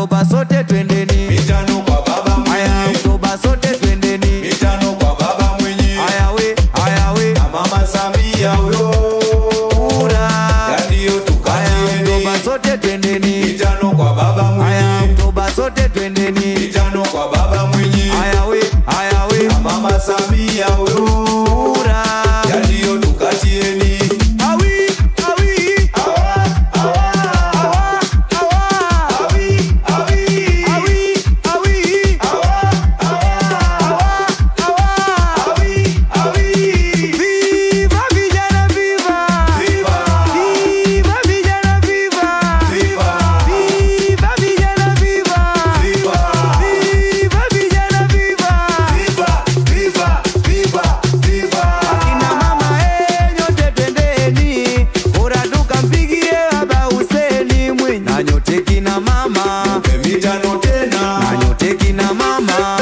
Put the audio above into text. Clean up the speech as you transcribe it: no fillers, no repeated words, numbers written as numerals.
Oktoba sote twendeni. Mitano kwa baba Mwinyi. Aya Oktoba sote twendeni. Mitano kwa baba Mwinyi. Aya we. Na mama Samia huyo. Kura. Ndio Aya tukatieni. Oktoba sote twendeni. Mitano kwa baba Mwinyi. Aya Oktoba sote twendeni. Mitano kwa baba Mwinyi. Aya we. Na mama Samia huyo. Kura. Ndio tukatieni. Nanyote kina mama. Mitano tena. Nanyote kina mama.